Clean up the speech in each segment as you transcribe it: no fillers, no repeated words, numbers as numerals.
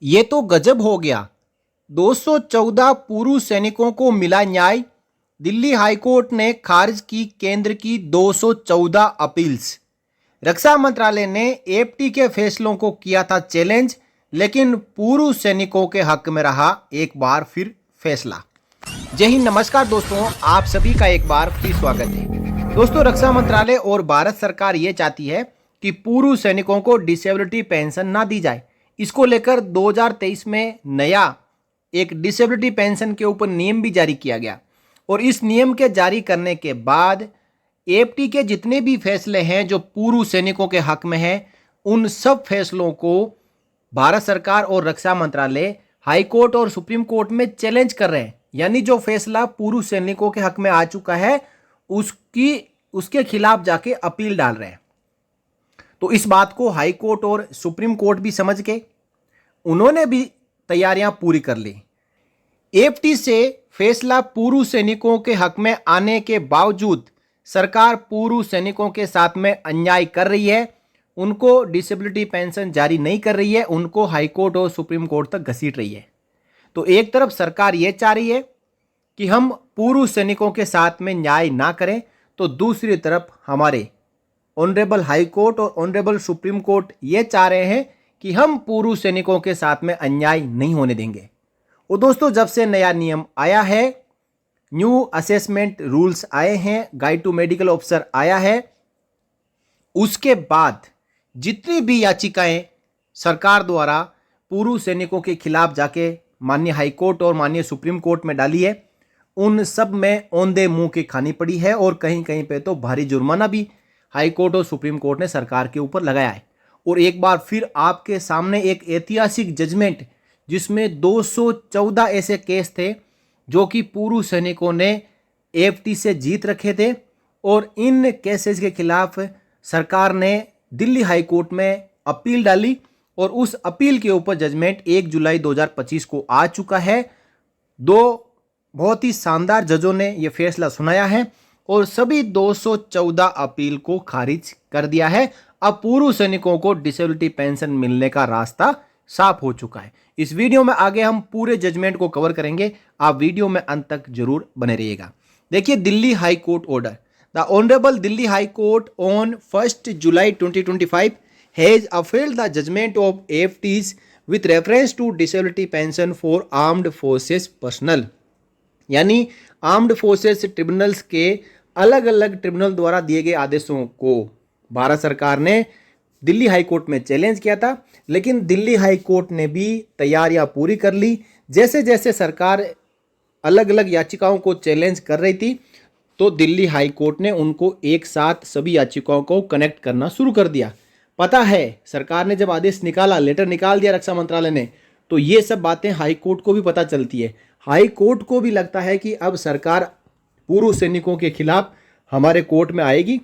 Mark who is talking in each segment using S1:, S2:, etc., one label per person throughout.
S1: ये तो गजब हो गया। 214 पूर्व सैनिकों को मिला न्याय। दिल्ली हाईकोर्ट ने खारिज की केंद्र की 214 अपील्स। रक्षा मंत्रालय ने एपटी के फैसलों को किया था चैलेंज, लेकिन पूर्व सैनिकों के हक में रहा एक बार फिर फैसला। जय हिंद, नमस्कार दोस्तों, आप सभी का एक बार फिर स्वागत है। दोस्तों, रक्षा मंत्रालय और भारत सरकार ये चाहती है कि पूर्व सैनिकों को डिसेबिलिटी पेंशन ना दी जाए। इसको लेकर 2023 में नया एक डिसेबिलिटी पेंशन के ऊपर नियम भी जारी किया गया और इस नियम के जारी करने के बाद एपटी के जितने भी फैसले हैं जो पूर्व सैनिकों के हक में हैं, उन सब फैसलों को भारत सरकार और रक्षा मंत्रालय हाई कोर्ट और सुप्रीम कोर्ट में चैलेंज कर रहे हैं। यानी जो फैसला पूर्व सैनिकों के हक में आ चुका है उसके खिलाफ जाके अपील डाल रहे हैं। तो इस बात को हाई कोर्ट और सुप्रीम कोर्ट भी समझ के उन्होंने भी तैयारियां पूरी कर ली। एपटी से फैसला पूर्व सैनिकों के हक में आने के बावजूद सरकार पूर्व सैनिकों के साथ में अन्याय कर रही है। उनको डिसेबिलिटी पेंशन जारी नहीं कर रही है, उनको हाई कोर्ट और सुप्रीम कोर्ट तक घसीट रही है। तो एक तरफ सरकार ये चाह रही है कि हम पूर्व सैनिकों के साथ में न्याय ना करें, तो दूसरी तरफ हमारे ऑनरेबल हाई कोर्ट और ऑनरेबल सुप्रीम कोर्ट ये चाह रहे हैं कि हम पूर्व सैनिकों के साथ में अन्याय नहीं होने देंगे। और दोस्तों, जब से नया नियम आया है, न्यू असेसमेंट रूल्स आए हैं, गाइड टू मेडिकल ऑफिसर आया है, उसके बाद जितनी भी याचिकाएं सरकार द्वारा पूर्व सैनिकों के खिलाफ जाके माननीय हाई कोर्ट और माननीय सुप्रीम कोर्ट में डाली है, उन सब में औंधे मुंह की खानी पड़ी है और कहीं कहीं पे तो भारी जुर्माना भी हाई कोर्ट और सुप्रीम कोर्ट ने सरकार के ऊपर लगाया है। और एक बार फिर आपके सामने एक ऐतिहासिक जजमेंट, जिसमें 214 ऐसे केस थे जो कि पूर्व सैनिकों ने एफटी से जीत रखे थे और इन केसेस के खिलाफ सरकार ने दिल्ली हाई कोर्ट में अपील डाली और उस अपील के ऊपर जजमेंट 1 जुलाई 2025 को आ चुका है। दो बहुत ही शानदार जजों ने यह फैसला सुनाया है और सभी 214 अपील को खारिज कर दिया है। अब पूर्व सैनिकों को डिसेबिलिटी पेंशन मिलने का रास्ता साफ हो चुका है। इस वीडियो में आगे हम पूरे जजमेंट को कवर करेंगे, आप वीडियो में अंत तक जरूर बने रहिएगा। देखिए, Delhi high court order. The honourable Delhi high court on 1 July 2025 has appealed the judgment of AFTs with reference to disability pension for armed forces personnel. यानी आर्म्ड फोर्सेस ट्रिब्यूनल्स के अलग अलग ट्रिब्यूनल द्वारा दिए गए आदेशों को भारत सरकार ने दिल्ली हाई कोर्ट में चैलेंज किया था, लेकिन दिल्ली हाई कोर्ट ने भी तैयारियां पूरी कर ली। जैसे जैसे सरकार अलग अलग याचिकाओं को चैलेंज कर रही थी, तो दिल्ली हाई कोर्ट ने उनको एक साथ सभी याचिकाओं को कनेक्ट करना शुरू कर दिया। पता है, सरकार ने जब आदेश निकाला, लेटर निकाल दिया रक्षा मंत्रालय ने, तो ये सब बातें हाई कोर्ट को भी पता चलती है। हाई कोर्ट को भी लगता है कि अब सरकार पूर्व सैनिकों के खिलाफ हमारे कोर्ट में आएगी,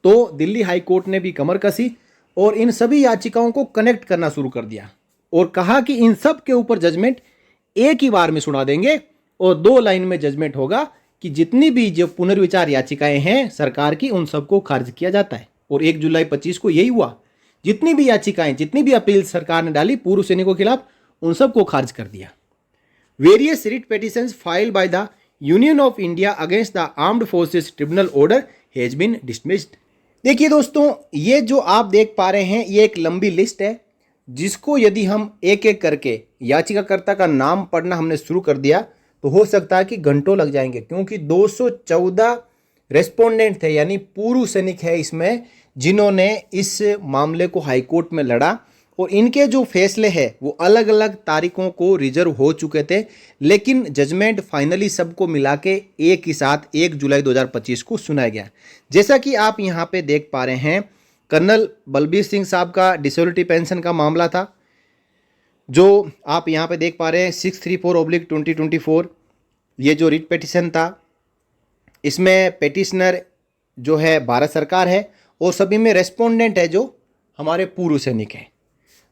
S1: तो दिल्ली हाई कोर्ट ने भी कमर कसी और इन सभी याचिकाओं को कनेक्ट करना शुरू कर दिया और कहा कि इन सब के ऊपर जजमेंट एक ही बार में सुना देंगे और 2 लाइन में जजमेंट होगा कि जितनी भी जो पुनर्विचार याचिकाएं हैं सरकार की, उन सबको खारिज किया जाता है। और 1 जुलाई 25 को यही हुआ। जितनी भी याचिकाएं, जितनी भी अपील सरकार ने डाली पूर्व सैनिकों के खिलाफ, उन सबको खारिज कर दिया। Various writ petitions filed by the union of India against the armed forces tribunal order has been dismissed. देखिए दोस्तों, ये जो आप देख पा रहे हैं, ये एक लंबी लिस्ट है, जिसको यदि हम एक एक करके याचिकाकर्ता का नाम पढ़ना हमने शुरू कर दिया तो हो सकता है कि घंटों लग जाएंगे, क्योंकि 214 रेस्पोंडेंट थे, यानी पूर्व सैनिक है इसमें, जिन्होंने इस मामले को हाई कोर्ट में लड़ा और इनके जो फैसले हैं वो अलग अलग तारीखों को रिजर्व हो चुके थे, लेकिन जजमेंट फाइनली सबको मिला के एक ही साथ 1 जुलाई 2025 को सुनाया गया। जैसा कि आप यहाँ पे देख पा रहे हैं, कर्नल बलबीर सिंह साहब का डिसेबिलिटी पेंशन का मामला था, जो आप यहाँ पे देख पा रहे हैं 634/2024। ये जो रिट पिटिशन था, इसमें पेटिशनर जो है भारत सरकार है और सभी में रेस्पोंडेंट है जो हमारे पूर्व सैनिक हैं।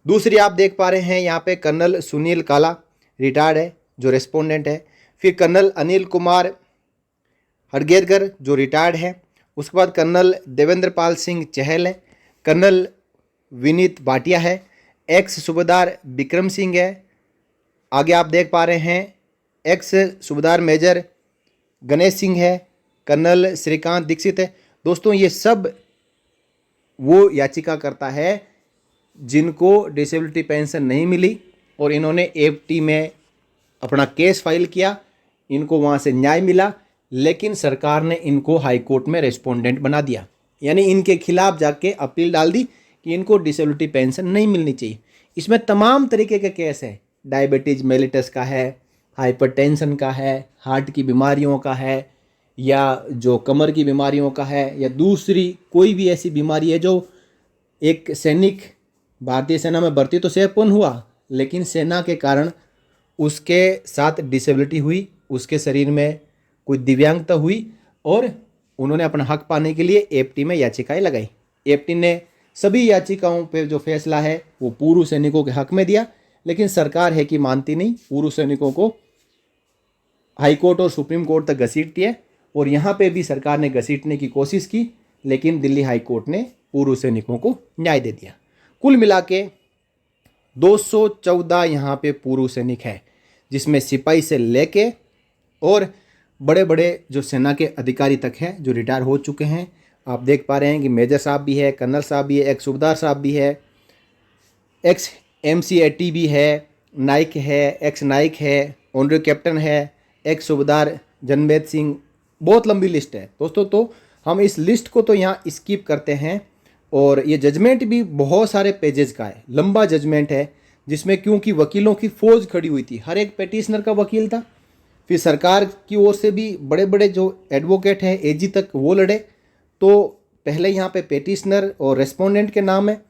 S1: दूसरी आप देख पा रहे हैं यहाँ पे कर्नल सुनील काला रिटायर्ड है जो रेस्पोंडेंट है। फिर कर्नल अनिल कुमार हड़गेरकर जो रिटायर्ड है। उसके बाद कर्नल देवेंद्र पाल सिंह चहल है, कर्नल विनीत भाटिया है, एक्स सूबेदार विक्रम सिंह है, आगे आप देख पा रहे हैं एक्स सूबेदार मेजर गणेश सिंह है, कर्नल श्रीकांत दीक्षित है। दोस्तों ये सब वो याचिका करता है जिनको डिसेबिलिटी पेंशन नहीं मिली और इन्होंने एफटी में अपना केस फाइल किया, इनको वहाँ से न्याय मिला, लेकिन सरकार ने इनको हाई कोर्ट में रेस्पोंडेंट बना दिया, यानी इनके खिलाफ जाके अपील डाल दी कि इनको डिसेबिलिटी पेंशन नहीं मिलनी चाहिए। इसमें तमाम तरीके के केस है, डायबिटीज मेलिटस का है, हाइपरटेंशन का है, हार्ट की बीमारियों का है, या जो कमर की बीमारियों का है, या दूसरी कोई भी ऐसी बीमारी है जो एक सैनिक भारतीय सेना में भर्ती तो सेवपूर्ण हुआ, लेकिन सेना के कारण उसके साथ डिसेबिलिटी हुई, उसके शरीर में कोई दिव्यांगता हुई और उन्होंने अपना हक पाने के लिए एफटी में याचिकाएं लगाई। एफटी ने सभी याचिकाओं पे जो फैसला है वो पूर्व सैनिकों के हक में दिया, लेकिन सरकार है कि मानती नहीं, पूर्व सैनिकों को हाई कोर्ट और सुप्रीम कोर्ट तक घसीटती है और यहाँ पे भी सरकार ने घसीटने की कोशिश की, लेकिन दिल्ली हाई कोर्ट ने पूर्व सैनिकों को न्याय दे दिया। कुल मिला के 214 यहाँ पे पूर्व सैनिक है, जिसमें सिपाही से लेके और बड़े बड़े जो सेना के अधिकारी तक हैं जो रिटायर हो चुके हैं। आप देख पा रहे हैं कि मेजर साहब भी है, कर्नल साहब भी है, एक्स सूबेदार साहब भी है, एक्स MCAT भी है, नाइक है, एक्स नाइक है, ऑनरेरी कैप्टन है, एक्स सूबेदार जनमेद सिंह, बहुत लंबी लिस्ट है दोस्तों। तो हम इस लिस्ट को तो यहाँ स्किप करते हैं और ये जजमेंट भी बहुत सारे पेजेस का है, लंबा जजमेंट है, जिसमें क्योंकि वकीलों की फौज खड़ी हुई थी, हर एक पेटिशनर का वकील था, फिर सरकार की ओर से भी बड़े बड़े जो एडवोकेट हैं AG तक वो लड़े। तो पहले यहाँ पे पेटिशनर और रेस्पोंडेंट के नाम है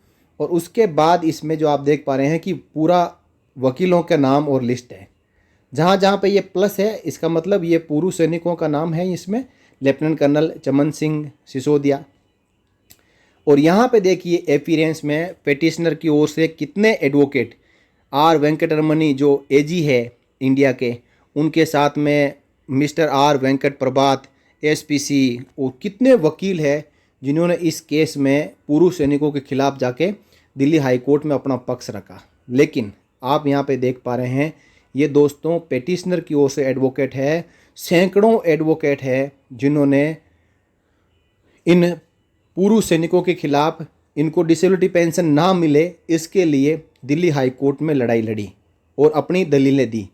S1: और उसके बाद इसमें जो आप देख पा रहे हैं कि पूरा वकीलों का नाम और लिस्ट है। जहाँ जहाँ पे ये प्लस है इसका मतलब ये पूर्व सैनिकों का नाम है इसमें, लेफ्टिनेंट कर्नल चमन सिंह सिसोदिया। और यहाँ पे देखिए एपीरेंस में पेटिशनर की ओर से कितने एडवोकेट, R वेंकटरमणी जो AG है इंडिया के, उनके साथ में मिस्टर R वेंकट प्रभात SPC, और कितने वकील हैं जिन्होंने इस केस में पूर्व सैनिकों के खिलाफ जाके दिल्ली हाई कोर्ट में अपना पक्ष रखा। लेकिन आप यहाँ पे देख पा रहे हैं ये दोस्तों पेटिशनर की ओर से एडवोकेट है, सैकड़ों एडवोकेट है जिन्होंने इन पूर्व सैनिकों के खिलाफ इनको डिसेबिलिटी पेंशन ना मिले इसके लिए दिल्ली हाई कोर्ट में लड़ाई लड़ी और अपनी दलीलें दी।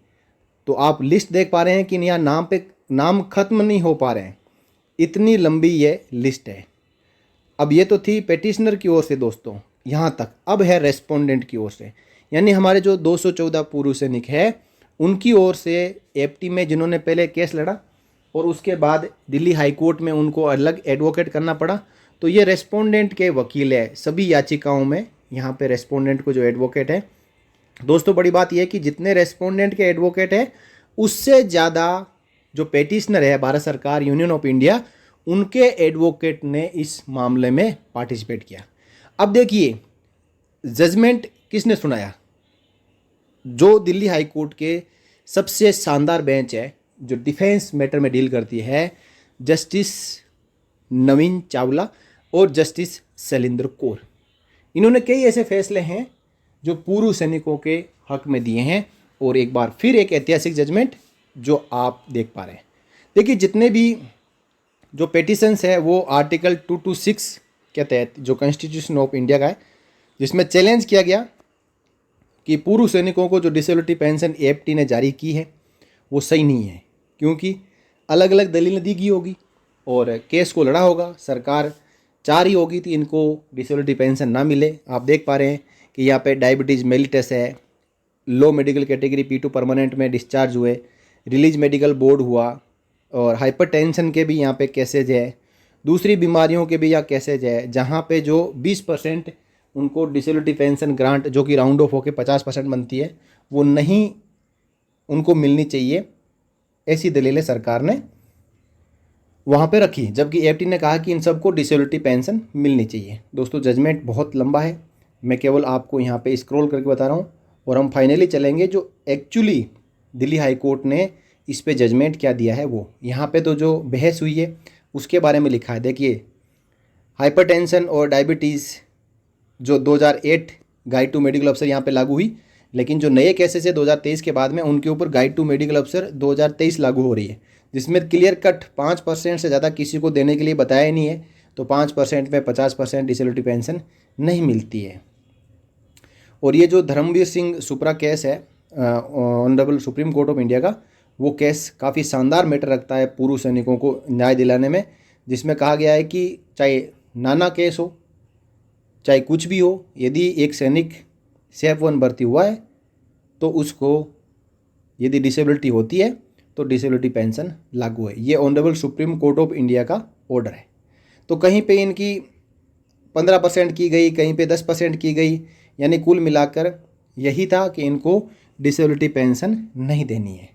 S1: तो आप लिस्ट देख पा रहे हैं कि यहाँ नाम पे नाम खत्म नहीं हो पा रहे हैं, इतनी लंबी ये लिस्ट है। अब ये तो थी पेटिशनर की ओर से दोस्तों यहाँ तक, अब है रेस्पोंडेंट की ओर से, यानी हमारे जो 214 पूर्व सैनिक है उनकी ओर से एफटी में जिन्होंने पहले केस लड़ा और उसके बाद दिल्ली हाई कोर्ट में उनको अलग एडवोकेट करना पड़ा, तो ये रेस्पोंडेंट के वकील है सभी याचिकाओं में। यहाँ पे रेस्पोंडेंट को जो एडवोकेट है दोस्तों, बड़ी बात यह है कि जितने रेस्पोंडेंट के एडवोकेट है उससे ज़्यादा जो पेटिशनर है भारत सरकार, यूनियन ऑफ इंडिया, उनके एडवोकेट ने इस मामले में पार्टिसिपेट किया। अब देखिए जजमेंट किसने सुनाया, जो दिल्ली हाई कोर्ट के सबसे शानदार बेंच है जो डिफेंस मैटर में डील करती है, जस्टिस नवीन चावला और जस्टिस शैलेंद्र कौर। इन्होंने कई ऐसे फैसले हैं जो पूर्व सैनिकों के हक में दिए हैं और एक बार फिर एक ऐतिहासिक जजमेंट जो आप देख पा रहे हैं। देखिए जितने भी जो पेटिशंस है वो आर्टिकल 226 के तहत जो कॉन्स्टिट्यूशन ऑफ इंडिया का है, जिसमें चैलेंज किया गया कि पूर्व सैनिकों को जो डिसेबिलिटी पेंशन एफटी ने जारी की है वो सही नहीं है, क्योंकि अलग अलग दलीलें दी गई होगी और केस को लड़ा होगा, सरकार चाह रही होगी कि इनको डिसेबिलिटी पेंशन ना मिले। आप देख पा रहे हैं कि यहाँ पे डायबिटीज़ मेलिटस है, लो मेडिकल कैटेगरी P2 परमानेंट में डिस्चार्ज हुए, रिलीज मेडिकल बोर्ड हुआ और हाइपरटेंशन के भी यहाँ पे केसेज है, दूसरी बीमारियों के भी यहाँ केसेज है, जहाँ पे जो 20% उनको डिसेबिलिटी पेंशन ग्रांट जो कि राउंड ऑफ होकर 50% बनती है वो नहीं उनको मिलनी चाहिए, ऐसी दलीलें सरकार ने वहाँ पे रखी, जबकि एफटी ने कहा कि इन सबको डिसेबिलिटी पेंशन मिलनी चाहिए। दोस्तों जजमेंट बहुत लंबा है, मैं केवल आपको यहाँ पे स्क्रॉल करके बता रहा हूँ और हम फाइनली चलेंगे जो एक्चुअली दिल्ली हाई कोर्ट ने इस पे जजमेंट क्या दिया है वो। यहाँ पे तो जो बहस हुई है उसके बारे में लिखा है। देखिए हाइपरटेंशन और डायबिटीज़ जो 2008 गाइड टू मेडिकल अफसर यहाँ पे लागू हुई, लेकिन जो नए केसेस है 2023 के बाद में उनके ऊपर गाइड टू मेडिकल अफसर 2023 लागू हो रही है, जिसमें क्लियर कट 5% से ज़्यादा किसी को देने के लिए बताया ही नहीं है। तो 5% में 50% डिसेबिलिटी पेंशन नहीं मिलती है। और ये जो धर्मवीर सिंह सुपरा केस है honourable supreme court of India का, वो केस काफ़ी शानदार मैटर रखता है पूर्व सैनिकों को न्याय दिलाने में, जिसमें कहा गया है कि चाहे नाना केस हो चाहे कुछ भी हो, यदि एक सैनिक सेफ 1 भर्ती हुआ है तो उसको यदि डिसेबिलिटी होती है तो डिसेबिलिटी पेंशन लागू है। ये honourable supreme court of India का ऑर्डर है। तो कहीं पे इनकी 15% की गई, कहीं पे 10% की गई, यानी कुल मिलाकर यही था कि इनको डिसेबिलिटी पेंशन नहीं देनी है।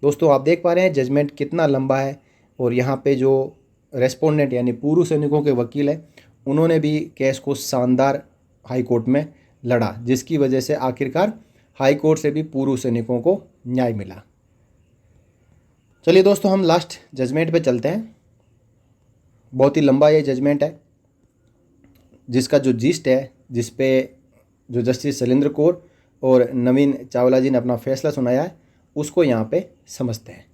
S1: दोस्तों आप देख पा रहे हैं जजमेंट कितना लंबा है, और यहाँ पे जो रेस्पोंडेंट यानी पूर्व सैनिकों के वकील है उन्होंने भी केस को शानदार हाई कोर्ट में लड़ा, जिसकी वजह से आखिरकार हाई कोर्ट से भी पूर्व सैनिकों को न्याय मिला। चलिए दोस्तों हम लास्ट जजमेंट पे चलते हैं। बहुत ही लंबा ये जजमेंट है, जिसका जो जिस्ट है, जिस पे जो जस्टिस शैलेंद्र कौर और नवीन चावला जी ने अपना फैसला सुनाया है, उसको यहाँ पे समझते हैं।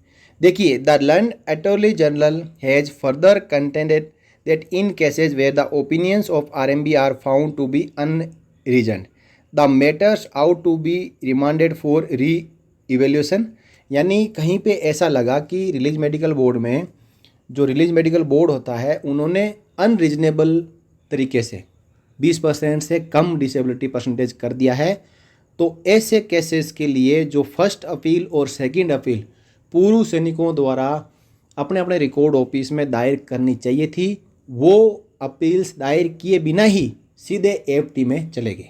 S1: देखिए, the learned attorney general has further contended that in cases where the opinions of RMB are found to be unreasoned, the matters ought to be remanded for re-evaluation। यानी कहीं पे ऐसा लगा कि रिलीज मेडिकल बोर्ड में जो release medical board होता है उन्होंने अनरीजनेबल तरीके से 20% से कम डिसेबिलिटी परसेंटेज कर दिया है, तो ऐसे केसेस के लिए जो फर्स्ट अपील और सेकंड अपील पूर्व सैनिकों द्वारा अपने अपने रिकॉर्ड ऑफिस में दायर करनी चाहिए थी, वो अपील्स दायर किए बिना ही सीधे एफटी में चले गए,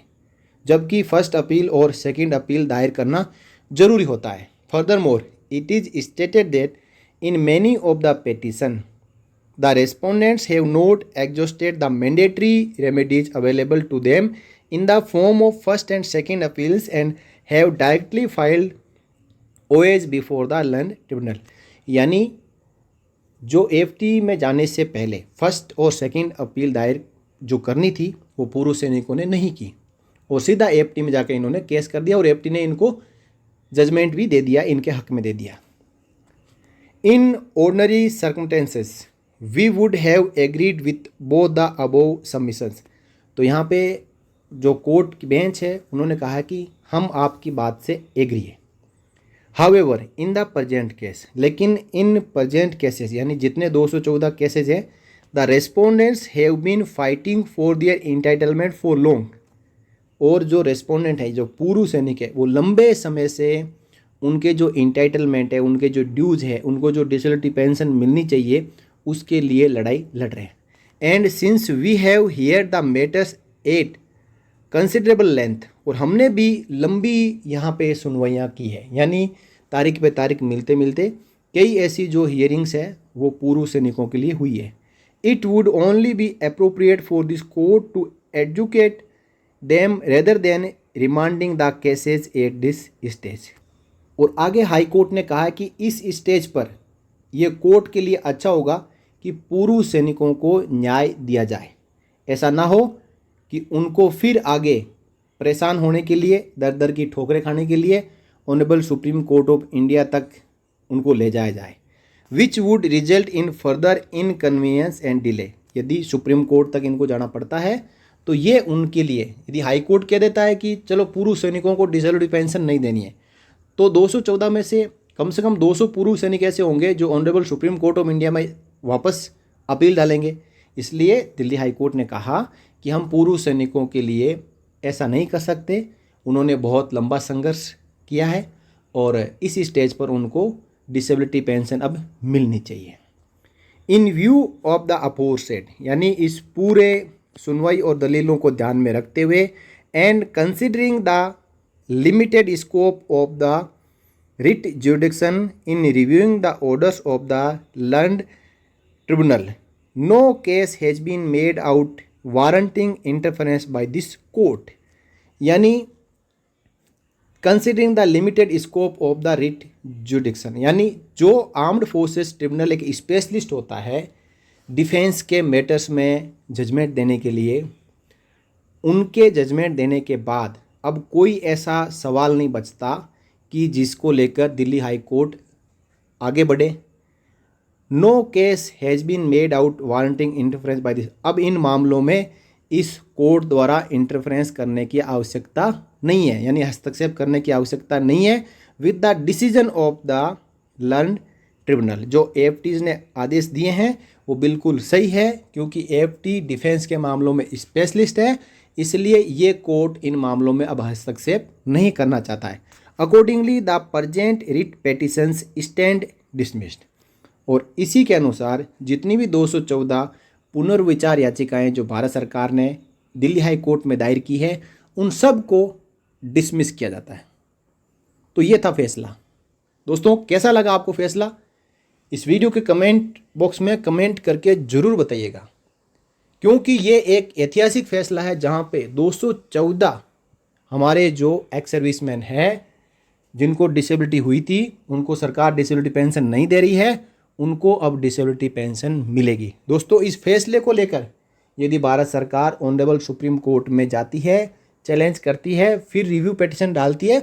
S1: जबकि फर्स्ट अपील और सेकंड अपील दायर करना जरूरी होता है। Furthermore it is stated that in many of the petition the respondents have not exhausted the mandatory remedies available to them in the form of first and second appeals and have directly filed OAs before the learned tribunal. यानी जो FT में जाने से पहले first और second appeal दायर जो करनी थी वो पूर्व सैनिकों ने नहीं की, और सीधा एफटी में जाकर इन्होंने केस कर दिया, और एफटी ने इनको जजमेंट भी दे दिया, इनके हक में दे दिया। In ordinary circumstances we would have agreed with both the above submissions. तो यहाँ पे जो कोर्ट की बेंच है उन्होंने कहा कि हम आपकी बात से एग्री है। However in the present case, लेकिन इन प्रजेंट केसेस यानी जितने 214 केसेज हैं, the respondents have been fighting for their entitlement for long. और जो रेस्पोंडेंट है, जो पूर्व सैनिक है, वो लंबे समय से उनके जो इंटाइटलमेंट है, उनके जो ड्यूज है, उनको जो डिसेबिलिटी पेंशन मिलनी चाहिए, उसके लिए लड़ाई लड़ रहे हैं। And since we have hear the matters at considerable length, और हमने भी लंबी यहाँ पे सुनवाइयाँ की है, यानी तारीख पे तारीख मिलते मिलते कई ऐसी जो हियरिंग्स है वो पूर्व सैनिकों के लिए हुई है। It would only be appropriate for this court to educate them rather than remanding the cases at this stage. और आगे हाई कोर्ट ने कहा कि इस स्टेज पर यह कोर्ट के लिए अच्छा होगा कि पूर्व सैनिकों को न्याय दिया जाए, ऐसा ना हो कि उनको फिर आगे परेशान होने के लिए, दर दर की ठोकरें खाने के लिए honourable supreme court of India तक उनको ले जाया जाए, which would result in further inconvenience and delay. यदि सुप्रीम कोर्ट तक इनको जाना पड़ता है तो ये उनके लिए, यदि हाई कोर्ट कह देता है कि चलो पूर्व सैनिकों को डिसेबिलिटी पेंशन नहीं देनी है, तो 214 में से कम 200 पूर्व सैनिक ऐसे होंगे जो honourable supreme court of India में वापस अपील डालेंगे। इसलिए दिल्ली हाई कोर्ट ने कहा कि हम पूर्व सैनिकों के लिए ऐसा नहीं कर सकते। उन्होंने बहुत लंबा संघर्ष किया है और इस स्टेज पर उनको डिसेबिलिटी पेंशन अब मिलनी चाहिए। इन व्यू ऑफ द अफोरसेड, यानी इस पूरे सुनवाई और दलीलों को ध्यान में रखते हुए, and considering the limited scope of the writ jurisdiction in reviewing the orders of the learned tribunal, no case has been made out warranting interference by this court. यानी considering the limited scope of the writ jurisdiction, यानी जो armed forces tribunal एक specialist होता है defence के matters में judgement देने के लिए, उनके जजमेंट देने के बाद अब कोई ऐसा सवाल नहीं बचता कि जिसको लेकर दिल्ली हाई कोर्ट आगे बढ़े। No case has been made out warranting interference by this. अब इन मामलों में इस कोर्ट द्वारा इंटरफेरेंस करने की आवश्यकता नहीं है, यानी हस्तक्षेप करने की आवश्यकता नहीं है with the decision of the learned tribunal. जो एएफटीज ने आदेश दिए हैं वो बिल्कुल सही है, क्योंकि एएफटी डिफेंस के मामलों में स्पेशलिस्ट है, इसलिए ये कोर्ट इन मामलों में अब हस्तक्षेप नहीं करना चाहता है। Accordingly the present writ petitions stand dismissed. और इसी के अनुसार जितनी भी 214 पुनर्विचार याचिकाएं जो भारत सरकार ने दिल्ली हाई कोर्ट में दायर की है उन सब को डिसमिस किया जाता है। तो ये था फैसला। दोस्तों, कैसा लगा आपको फैसला? इस वीडियो के कमेंट बॉक्स में कमेंट करके ज़रूर बताइएगा, क्योंकि ये एक ऐतिहासिक फैसला है जहां पे 214 हमारे जो एक्स सर्विसमैन हैं जिनको डिसेबिलिटी हुई थी, उनको सरकार डिसेबिलिटी पेंशन नहीं दे रही है, उनको अब डिसेबिलिटी पेंशन मिलेगी। दोस्तों, इस फैसले को लेकर यदि भारत सरकार ऑनरेबल सुप्रीम कोर्ट में जाती है, चैलेंज करती है, फिर रिव्यू पिटीशन डालती है,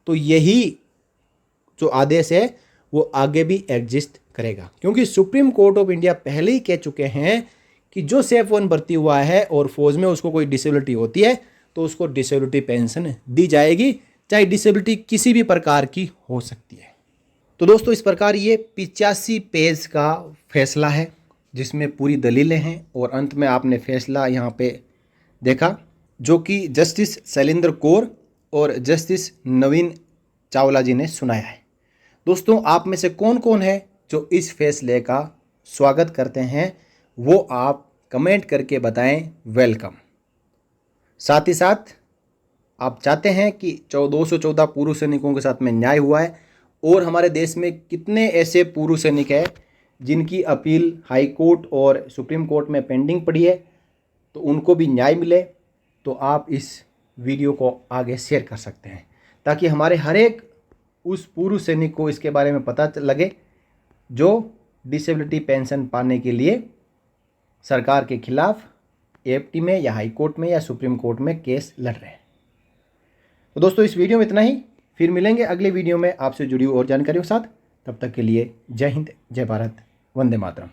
S1: तो यही जो आदेश है वो आगे भी एग्जिस्ट करेगा, क्योंकि सुप्रीम कोर्ट ऑफ इंडिया पहले ही कह चुके हैं कि जो सेफ वन भर्ती हुआ है और फौज में उसको कोई डिसेबिलिटी होती है तो उसको डिसेबिलिटी पेंशन दी जाएगी, चाहे डिसेबिलिटी किसी भी प्रकार की हो सकती है। तो दोस्तों, इस प्रकार ये 85 पेज का फैसला है जिसमें पूरी दलीलें हैं और अंत में आपने फैसला यहाँ पे देखा, जो कि जस्टिस शैलेंद्र कौर और जस्टिस नवीन चावला जी ने सुनाया है। दोस्तों, आप में से कौन कौन है जो इस फैसले का स्वागत करते हैं वो आप कमेंट करके बताएं। वेलकम। साथ ही साथ आप चाहते हैं कि 214 पूर्व सैनिकों के साथ में न्याय हुआ है, और हमारे देश में कितने ऐसे पूर्व सैनिक हैं जिनकी अपील हाई कोर्ट और सुप्रीम कोर्ट में पेंडिंग पड़ी है, तो उनको भी न्याय मिले, तो आप इस वीडियो को आगे शेयर कर सकते हैं ताकि हमारे हर एक उस पूर्व सैनिक को इसके बारे में पता लगे जो डिसेबिलिटी पेंशन पाने के लिए सरकार के खिलाफ एएफटी में या हाई कोर्ट में या सुप्रीम कोर्ट में केस लड़ रहे हैं। तो दोस्तों, इस वीडियो में इतना ही। फिर मिलेंगे अगले वीडियो में आपसे जुड़ी और जानकारियों के साथ। तब तक के लिए जय हिंद, जय भारत, वंदे मातरम।